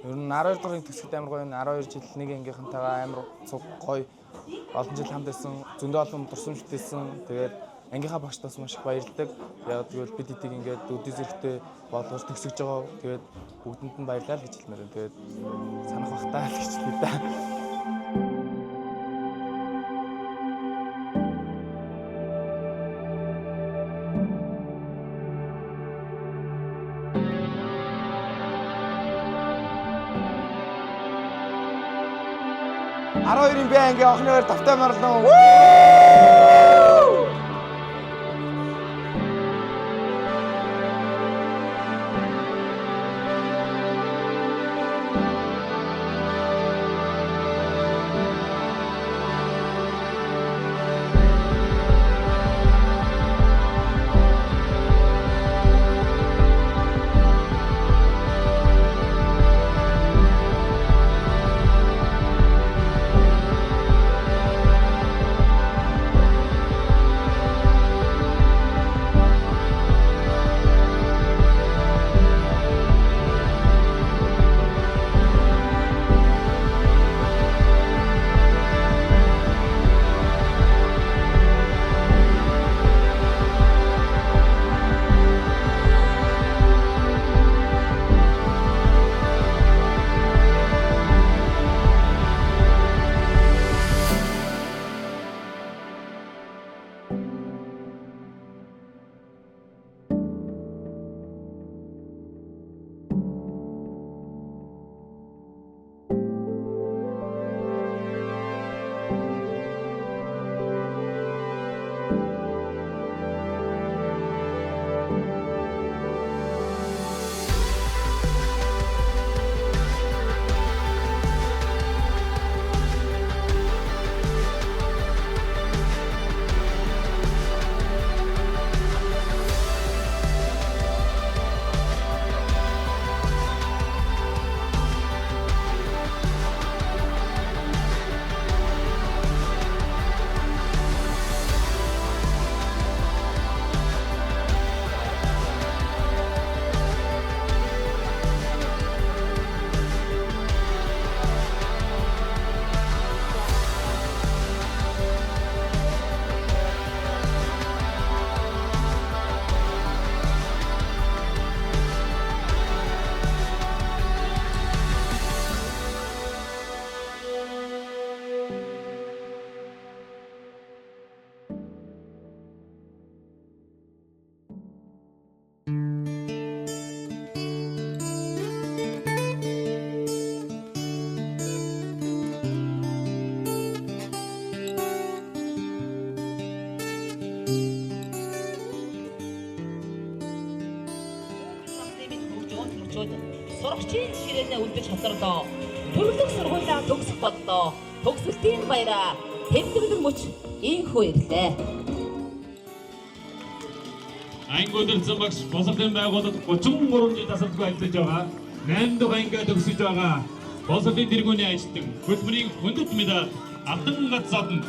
Ер нь 12 дуурын төгсгөд амар гоё 12 жил нэг ангийнхантайгаа амар цуг гоё олон жил хамт байсан, зөндөө олон дурсамжтайсэн. Тэгээд ангийнхаа багштаас маш их баярлдаг. Яг тэгвэл бид эдийг ингээд өдөө зэрэгтэй болгож төгсөж байгаа. Тэгээд бүгдэнд нь баярлалаа гэж хэлмээр байна. Тэгээд санах бахтаа л гэж хэлээ да. Аройрын бай ингээ охиноор тавтай марлаа. Сурагчийн ширээнээ үлдэж хатарлаа. Төрөлх сургуулиа төгсөх боллоо. Төгсөлтийн баяраа тэмдэглэн мөч ийхүү ирлээ. Ангиуд замагш босолтын байгууллагад 33 жил тасалбаргүй ажиллаж байгаа. 8 дахь ангиа төгсөж байгаа. Босолтын тэргүүний ажилтан хөтөлбөрийн хүндэт медаль Алдан Гацадан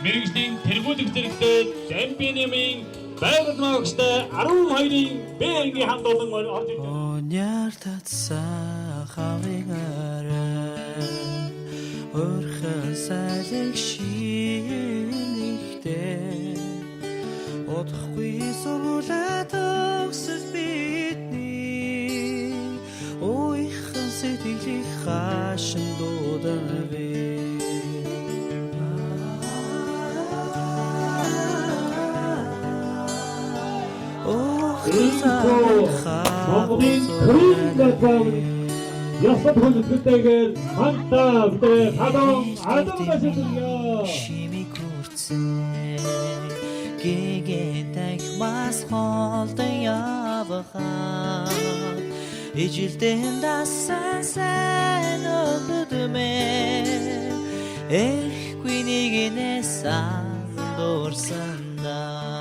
мэрэгжлийн тэргүүлэх зэрэгтэй чемпионын байгууллагын багштай 12-ийн Б ангийн хамт олон орж ирж байна. Яар татсаа хавигаараа өрхөн сайжиг шинийхтэй удахгүй сургуулаа төгсөж бидний ууйхан сэтгэлийг хаашин дууданавэ. Монголын крикетбол ясад хөлбөмбөтэйгээр мантавтай хадон адамшилгоо шимиг хүрцэн гэгэнтэг мас холдон явахаа ижилдэн дасан сайн өгдмэ эрхгүй нэгнээс андуурсандаа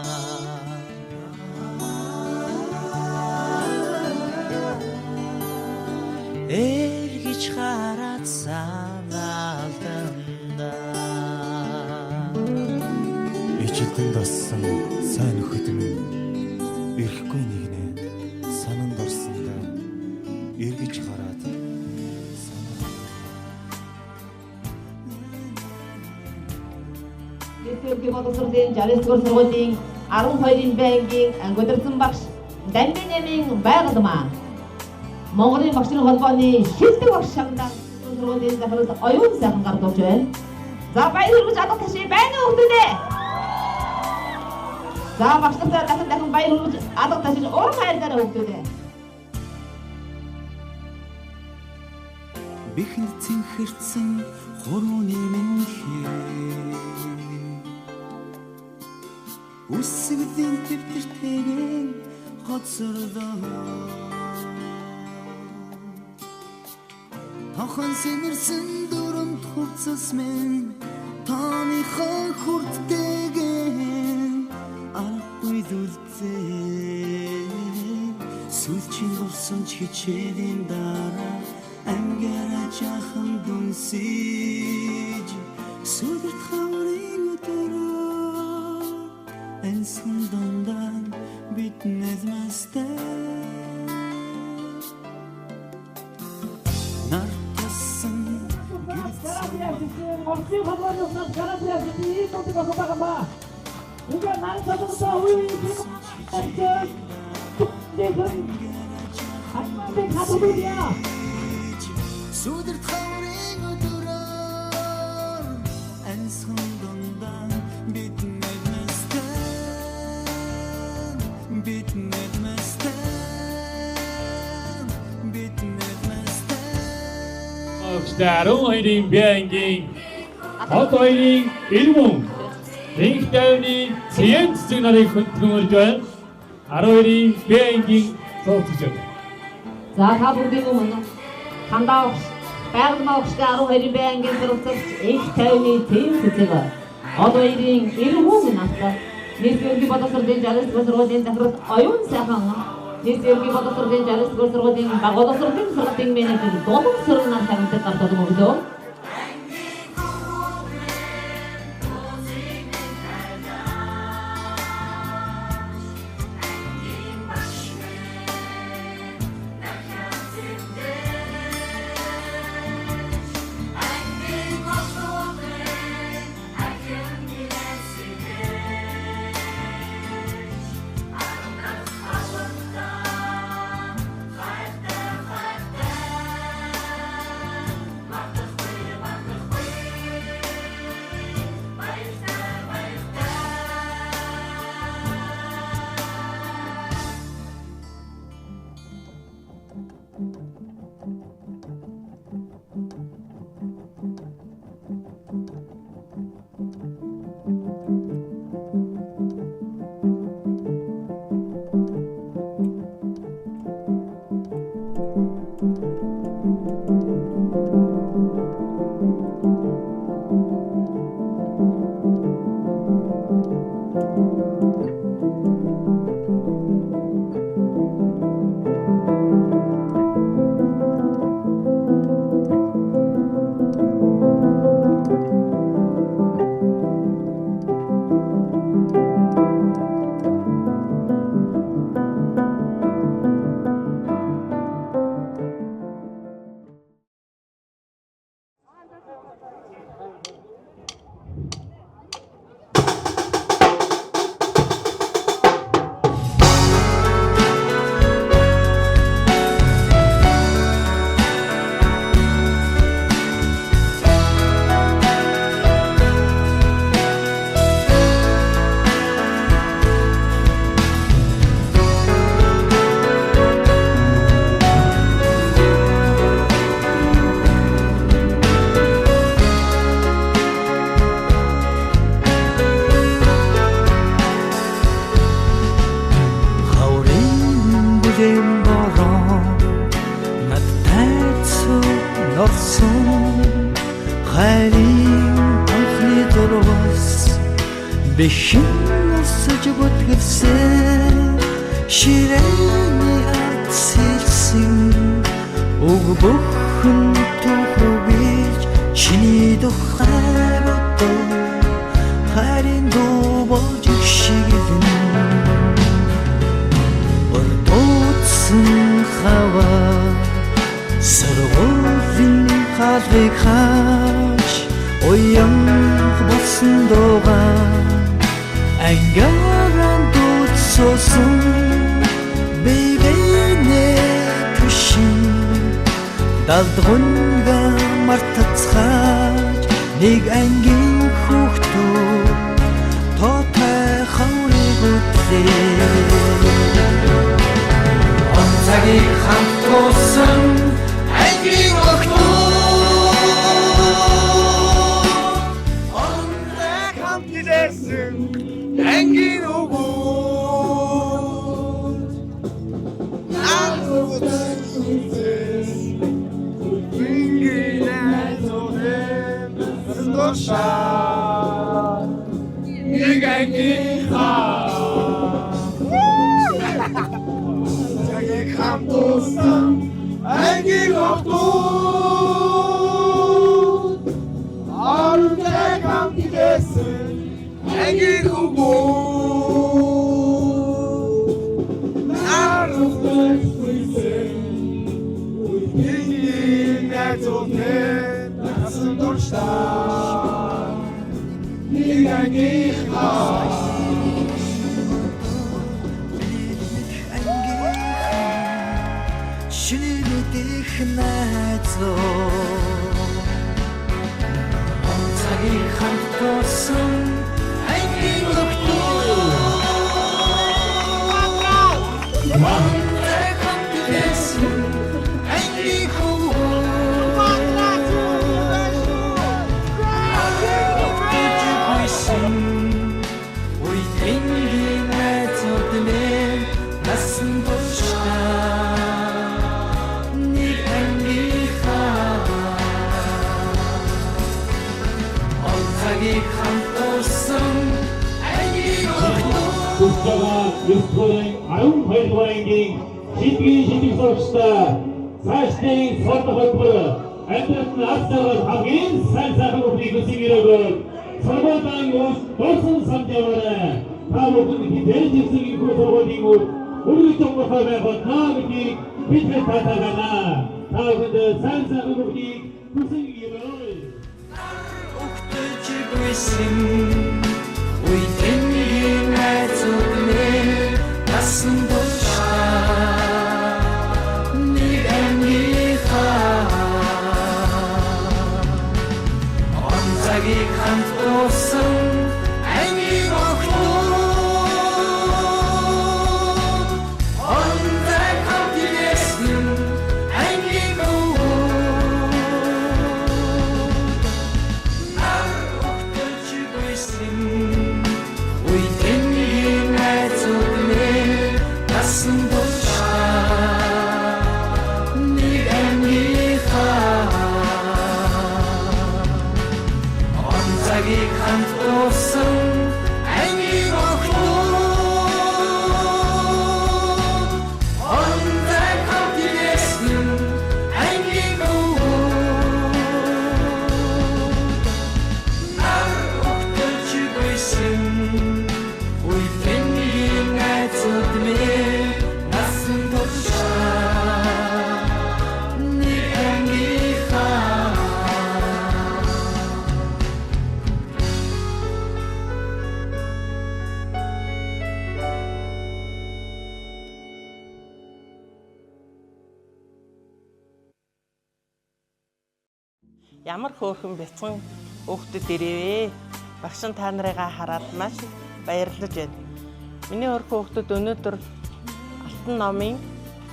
эргэж хараад санаалтанда ичилдэн дассан сайн нөхөд минь эрэхгүй нэгнээ сананд орсондоо эргэж хараад Нийслэлийн боловсролын 69 дугаар сургуулийн 12-ын байнгын анги багш Дамбинямын байгальмаа Монголын багшлын холбооны шилдэг багш шагнал сургуулийн захирал оюун сайхан гардуулж байна. За баяр хүргэж алга таши байна уу хүмүүдээ? За багшлалтаа дахин баяр хүргэж алга ташиж уран хайртайраа хүмүүдээ. Бихэнд цэнхэрсэн хурууны минхээ үсгдийн төвтөртэйгэн хоцордоо Тохон сэмэрсэн дүрмд хувцас минь тааныхаа хүрттэйгэн арахгүй дүлцээ сүлчийн болсон ч хичээлийн дараа ангара жахан дүнсэж сүдэрт хаврын өдөрөө энсэн дондан бит нэзмэстэй нартасан гэрцэн Морцын хамгаалалтын гараадын ийм тохиолдол байгаа. Ингээ нарийн тодорхой үеийн Аймаг хатуудя. Сүдэрт хаврын өдөрөө энсэн дондан бит нэзмэстэй Даруун хоёрын байнгын хот хоёрын элмүн Ринг тайвны цээн цэцэг нарыг хөтлөмөрж байна. 12-ийн байнгын цогцож байна. За та бүгдийн өмнө хандаа байгальмаа өгчтэй 12-ийн байнгын зэрэгцэгч их тайвны цээн цэцэг одоо 2-ийн элмүн настай нийслэлийн боловсролын 69 дугаар сургуулийн захирал оюун сайхан нийслэлийн боловсролын 69 дугаар сургуулийн боловсролын сургуулийн менежер Дулан Сөрнөр хамтдаа гартуулсан өглөө. Бэхэн усж бүтгэсэн ширээний ард сэлсэн уг бүхэн түүхийж чиний тухай бодоо харин дуу болж шигэлэн өрдөөцсөн хаваа сэргүүлийн халыг хаач уян болсон дуугаа ангааран дуудсан бивэнэ түшин далдгунга мартацгааж нэг ангийн хүүхдүүд тоотой хаврыг үтлээ онцагийг хамт туусан ангийн хүүхдүүд онцаг хамт илэрсэн ангийн хүүхдүүд шинэлэх найзуу онцагийг хамт туусан ангийн хүүхдүүд онцаг хамт илэрсэн ангийн 국가가 12-ийн шийдгийн шийдэх сурагчдаа цаашдын сурах хөтөлбөр амьдралд нь аз жаргал хамгийн сайн сайхан бүхнийг хүсэж ирээгүй сургуулийн дурсан самжаараа та бүхэн хідээж ирсэн энэ сургуулийн үргэлж онгорхой байхад наадгийг бидний татагана та бүхэнд сайн сайхан бүхнийг хүсэж ирээгүй өгтөж гүйсэн үеийн найзуудны насан туршаа нэг ангийнхаа онцагийг хамт туусан ангийн хүүхдүүд онцаг хамт илэрсэн ангийн хүүхдүүд нар өгтөж гүйсэн насан туршаа нэг ангийнхаа онцагийг хамт туусан ангийн хүүхдүүд онцаг хамт илэрсэн ангийн хүүхдүүд нар өгтөж гүйсэн үеийн найзуудны насан туршаа нэг ангийнхаа Ямар хөөрхөн бяцхан хүүхдэд ирээвэ. Багш нь та нарыгаа хараад маш баярлаж байна. Миний хөөрхөн хүүхдэд өнөөдөр алтан номын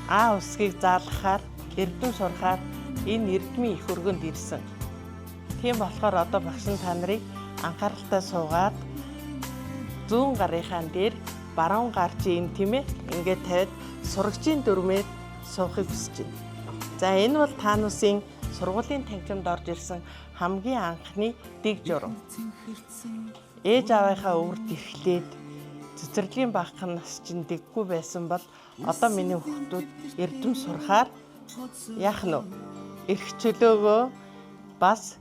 А усгийг заалгахаар, эрдэм сурахаар энэ эрдмийн их өргөнд ирсэн. Тийм болохоор одоо багш нь та нарыг анхааралтай суугаад зүүн гарынхаа дээр баруун гарч ийн тийм ээ ингээд тавиад сурагчийн дүрмээр суухыг хүсэж байна. За энэ бол та нүсийн сургуулийн танхимд орж ирсэн хамгийн анхны дэг журам. Ээж аавынхаа өвөрт эрхлээд цэцэрлэгийн багахан нас чинь дэггүй байсан бол одоо миний хүүхдүүд эрдэм сурахаар яах нь вэ? Эрх чөлөөгөө бас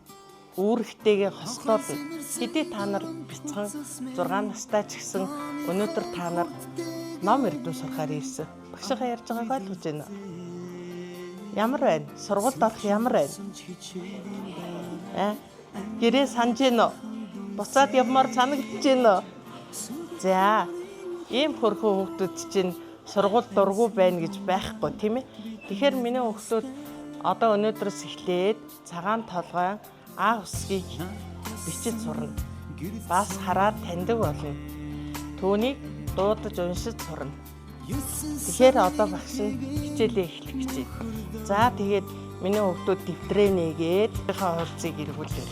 үүрэгтэйгээ хослуулна. Хэдий та нар бяцхан 6 настай ч гэсэн өнөөдөр та нар ном эрдэм сурахаар ирсэн. Багшийнхаа ярьж байгааг ойлгож байна уу? Ямар байна? Сургуульд орох ямар байна? Гэрээ санаж гин үү? Буцаад явмаар санагдаж гин үү? За ийм хөрхөө хүүхдүүд чинь сургууль дургүй байна гэж байхгүй тийм ээ. Тэгэхээр миний хүүхдүүд одоо өнөөдрөөс эхлээд цагаан толгой А усгийг бичиж сурна. Бас хараад таньдаг болно. Түүнийг дуудаж уншиж сурна. Тэгэхээр одоо багш нь хичээлээ эхлэх гэж байна. За тэгээд миний хүүхдүүд дэвтрээ нээгээд хуулцыг эргүүлээ.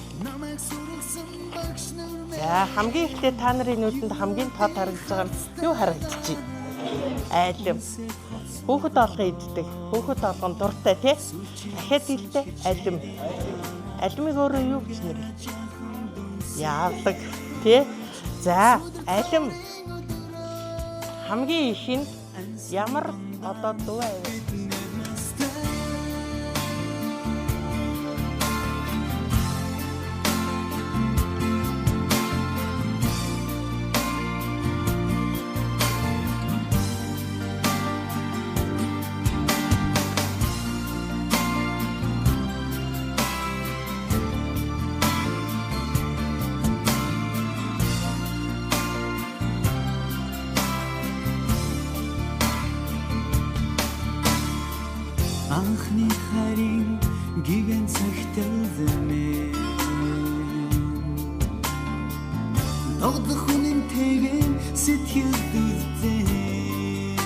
За хамгийн ихтэй та нарын нүдэнд хамгийн тод харагдаж байгаа нь юу харагдчих? Айлм. Хүүхэд олгон иддэг. Хүүхэд олгон дуртай тий? Дахиад хэлдэг айлм. Айлмыг өөрөө юу гэж нэрлэж? Яавдаг тий? За айлм хамгийн ихэнд ямар одоо дуу аваа? Анхны харин гигэн цагтэлдэмэ Догдох үнэнтэйгэн сэтгэл дүрдээ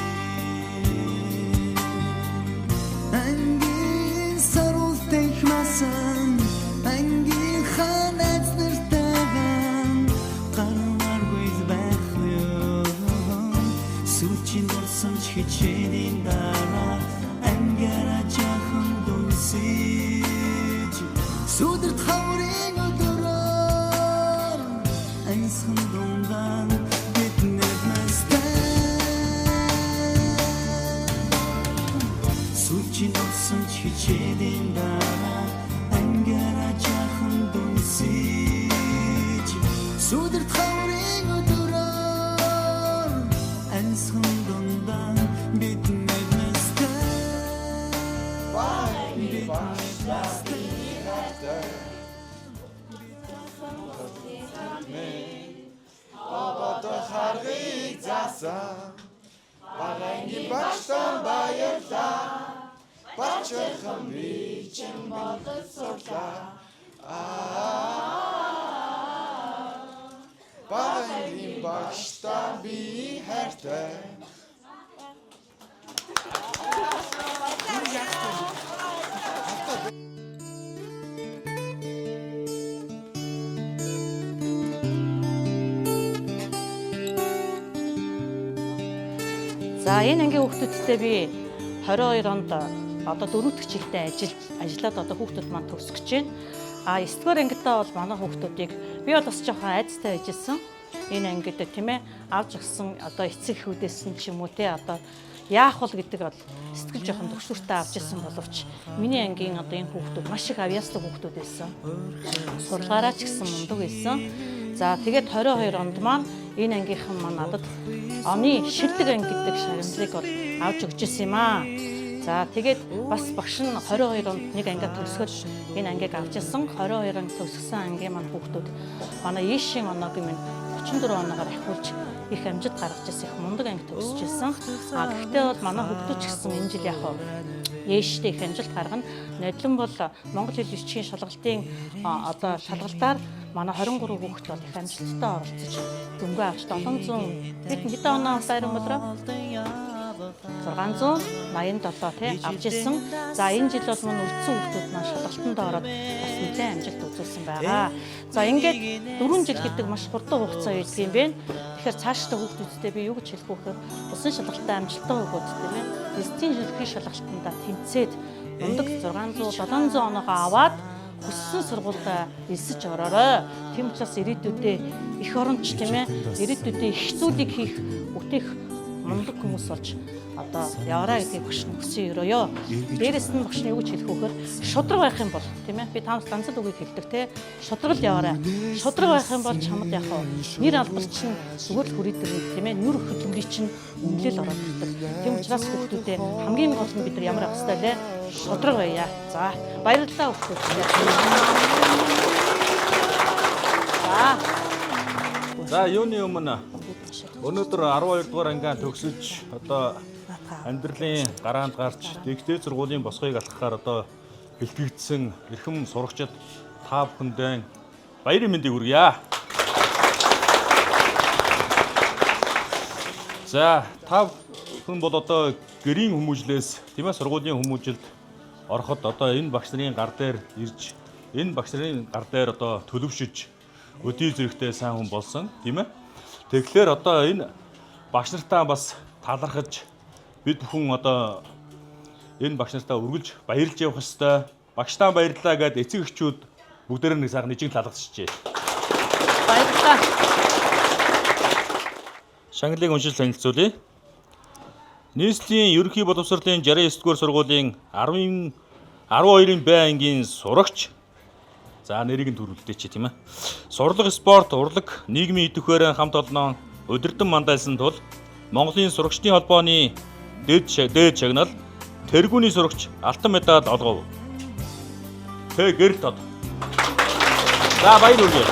Ангийн саруултай хмасан Ангийн ханаас нэртэйгэн Гармаргүй байх юу Сүлчин дурсан ч хичээний дараа Ангара жахан дүнсэж Сүдэрт хаврын өдөрөөр Айсхан дундан биднэр настай Сүлчин олсон ч хичээлийн дараа Ангара жахан дүнсэж Сүдэрт хаврын өдөрөөр Айсхан дундан биднэр Ободо харгыг заасан Багангийн багштан баярлаа Бачархан би чин болож сурлаа Багангийн багштан би хайртай За энэ ангийн хүүхдүүдтэй би 22 онд одоо 4 дахь жилдээ ажиллаад одоо хүүхдүүд маань төгсөж байна. А 9 дугаар ангидаа бол манай хүүхдүүдийг би бол бас жоохон айцтай ажилласан. Энэ ангид тийм ээ авч өгсөн одоо эцэг хүүдээс нь ч юм уу те одоо яах вэ гэдэг бол сэтгэл жоохон төгсвөртэй авч ирсэн боловч миний ангийн одоо энэ хүүхдүүд маш их авьяаслаг хүүхдүүд байсан. Сургаараа ч гэсэн мундаг байсан. За тэгээд 22 онд маань энэ ангийнхан маань надад оны шилдэг анги гэдэг шагналыг бол авч өгч ирсэн юм аа. За тэгээд бас багш нь 22 онд нэг ангиа төгсгөл энэ ангийг авч ирсэн. 22 онд төгсгсөн ангийн маань хүүхдүүд манай ийшийн оноогийн минь 34 оноогоор ахиулж их амжилт гаргаж ирсэн их мундаг анги төгсөж ирсэн. А гэхдээ бол манай хүүхдүүд ч гэсэн энэ жил яг ээштэй их амжилт гаргана. Нодлон бол Монгол хэл бичгийн шалгалтын одоо шалгалтаар манай 23 хүүхэд бол их амжилттай оролцож дөнгөө авч 700 хэдэн оноо байран болроо 687 тий авч ирсэн. За энэ жил бол мөн үлдсэн хүүхдүүд маань шалгалтанд ороод бас нэлээд амжилт үзүүлсэн байгаа. За ингээд 4 жил гэдэг маш хурдан хугацаа байдаг юм байна. Тэгэхээр цаашдаа хүүхдүүдтэй би юу гэж хэлэх вэ гэхээр усан шалгалтаа амжилттай өгөөд тийм ээ. Эцсийн жилийн шалгалтанда тэнцээд мундаг 600-700 оноогоо аваад хүссэн сургуульд элсэж ороорой. Тийм учраас ирээдүйдээ их оронч тийм ээ. Ирээдүйдээ их зүйлийг хийх бүтээх мундаг хүмүүс болж одоо яваарай гэдгийг багш нь хүсье өрөөё. Дээрээс нь багш нь юу гэж хэлэх вэ гэхээр шудраг байх юм бол тийм ээ би таамаг ганц л үгийг хэлдэг те шудрагл яваарай. Шудраг байх юм бол чамд яг нэр албар чинь зүгээр л хүрээдэг тийм ээ нүр хөдөлмөрийн чинь үнэлэл ороод ирдэг. Тийм учраас хүүхдүүдээ хамгийн гол нь бид нар ямар авах хэрэгтэй лээ шудраг байя. За баярлалаа хүүхдүүд. За юуны өмнө Өнөөдөр 12 дугаар ангиа төгсөж одоо амьдралын гараанд гарч дэгдээ сургуулийн босгыг алхахаар одоо бэлтгэгдсэн эрхэм сурагчид та бүхэндээ баярын мэндийг хүргье. За та бүхэн бол одоо гэрийн хүмүүжлээс тийм ээ сургуулийн хүмүүжилд ороход одоо энэ багш нарын гар дээр ирж энэ багш нарын гар дээр одоо төлөвшөж өдий зэрэгтэй сайн хүн болсон тийм ээ. Тэгэхээр одоо энэ багш нартаа бас талархаж бид бүхэн одоо энэ багш нартаа үргэлж баярлж явах ёстой. Багштаа баярлалаа гэд эцэг эхчүүд бүгдээр нэг сайхан нэжиг талархчихжээ. Баярлалаа. Шагналыг уншиж танилцуулъя. Нийслэлийн ерөнхий боловсролын 69-р сургуулийн 12-ын Б ангийн сурагч. За нэрийг нь төрүүлдэг чи тийм ээ. Сурлага спорт, урлаг, нийгмийн идэвхээр хамт олноо удирдан мандайлсан тул Монголын сурагчдын холбооны дээд шагнал тэргүүний сурагч алтан медаль олгов. Тэ гэрэлт од. За баяр хүргэе.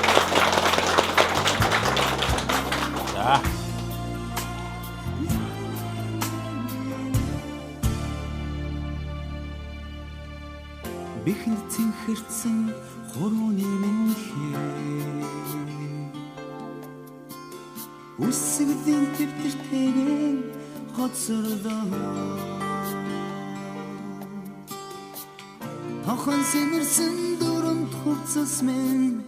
За. Бэхэр цэнхэрсэн хурууны мэнхээ үсгдийн төвтөртэйгэн хоцордоо Тохон сэмэрсэн дурамт хувцас мен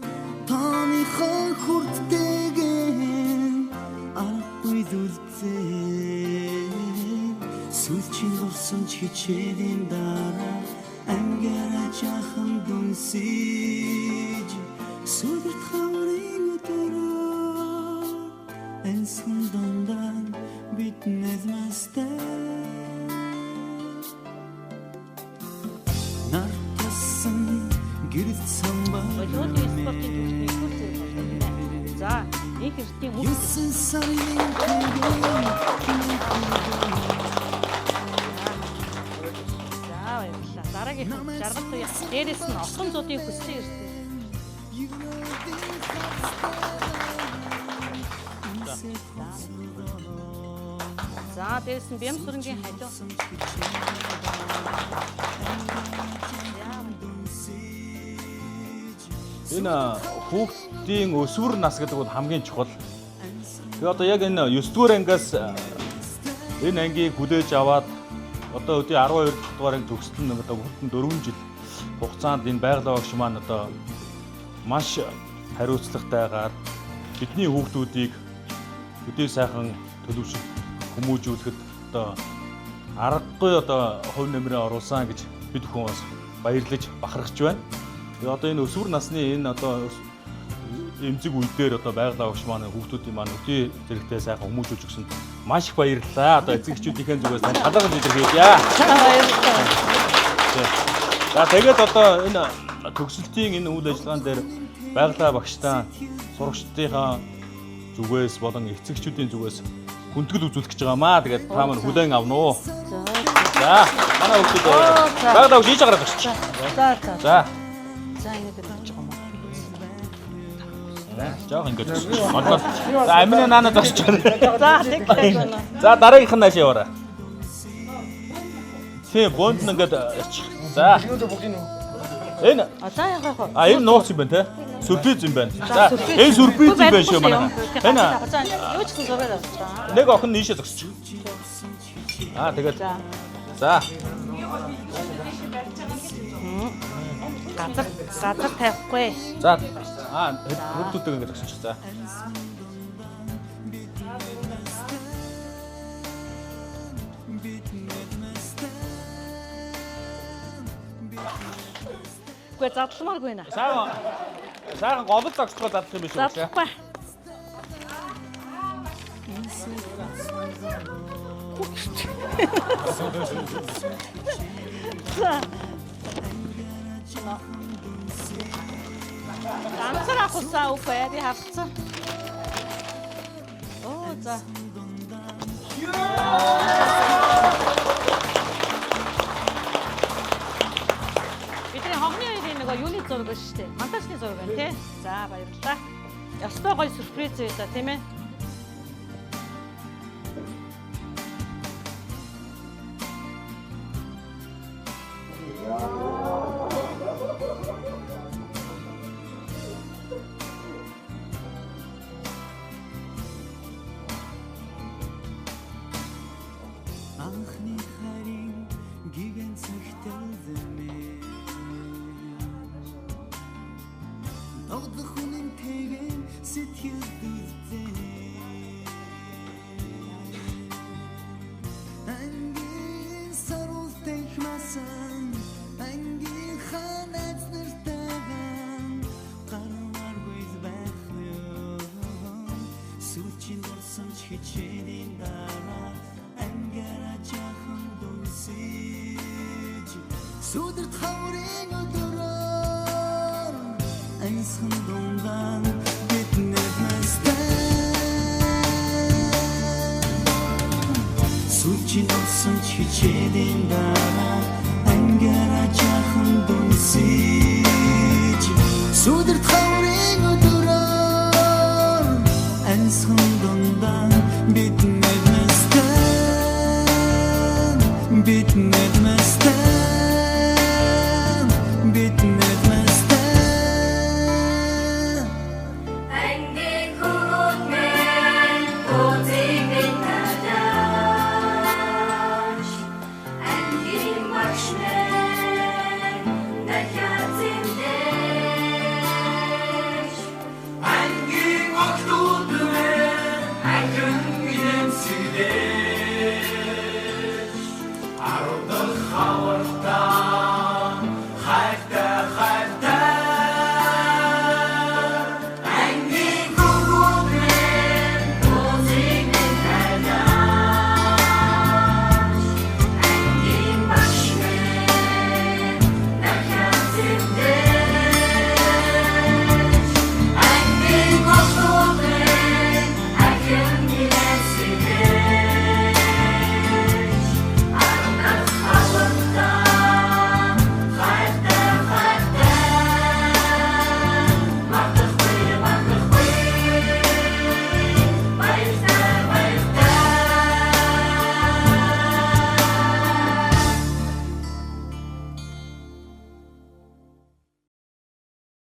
тааныхаа хүрттэйгэн арахгүй зүлцээ сүлчин болсон ч хичээлийн дараа ангара жахан дүнсиж сүдэрт хаврын өдөрөө энсэн дондан битнэс мастай нартасан гэрэл самбаа Олонний спортын төвчний их зэрэг болдог. За, их эртний хүмүүс юусэн сарын дараагийн жаргал туяа дээрээс нь олон зуудын хүссэн ирсэн. За дээрээс нь бям сүрэнгийн халиу. Энэ хүүхдийн өсвөр нас гэдэг бол хамгийн чухал. Тэгээ одоо яг энэ 9-р ангиас энэ ангийг хүлээж аваад одоо өдөө 12 дугаар анги төгсөлт нь одоо бүтэн 4 жил хугацаанд энэ байгаль багш маань одоо маш хариуцлагатайгаар бидний хүүхдүүдийг өдөө сайхан төлөвшөж хүмүүжүүлэхэд одоо аргагүй одоо хувь нэмрээ оруулсан гэж бид бүхэн бас баярлаж бахархаж байна. Тэгээ одоо энэ өсвөр насны энэ одоо эмзэг үе дээр одоо байгаль багш маань хүүхдүүдийн маань өдөө зэрэгтэй сайхан хүмүүжүүлж өгсөн маш их баярлалаа. Одоо эцэгчүүдийнхээ зүгээс тань талархаж илэрхийлье. Баярлалаа. За тэгээд одоо энэ төгсөлтийн энэ үйл ажиллагаан дээр байгаль багштаа сурагчдынхаа зүгээс болон эцэгчүүдийн зүгээс хүндэтгэл үзүүлэх гэж байгаамаа. Тэгээд та маань хүлээн авна уу? За манай хүүхдүүд байгаль багш хийж агарах гэж. За. За ингэ дэж байгаа юм. Жаахан ингэж бодлоо. За амины наана зогсож байна. За тэг байна. За дараагийнх нь нааш яваарай. Тий бонд нь ингэж за. Энэ За яах вэ? энэ нууц юм байна те. Сүрприз юм байна. За энэ сүрприз юм байна шүү манай. Энэ За юу ч гэсэн зураг авчихсан. нэг охин нийшээ зогсож. Тэгээд за. Газар тавихгүй. За хүүхдүүдээ ингэж зогсож. За. Гүй задламааргүй нэ. Сайхан гомд зогсохоо задлах юм биш үү? Задлахгүй. Ганцаар авахсаа үгүй яа би хавцсан. Оо за. Бидний хогны хоёрын нөгөө юуны зураг байна шүү дээ. Монтажны зураг байна тий. За баярлалаа. Ястой гоё сюрприз байлаа тийм ээ. тоглох үнэнтэйгээр сэтгэл дүүртээ ангийн сарултай хмасан ангийн ханаас нэртэйгэн гармааргүй байх ёо сүүчин болсон ч хичээлийн дараа ангара жахан дүнсэж сүдэрт хаврын өдрөөр айсхан дундан биднэр настай сүүчин болсон ч хичээлийн дараа ангара жахан дүнсэж сүдэрт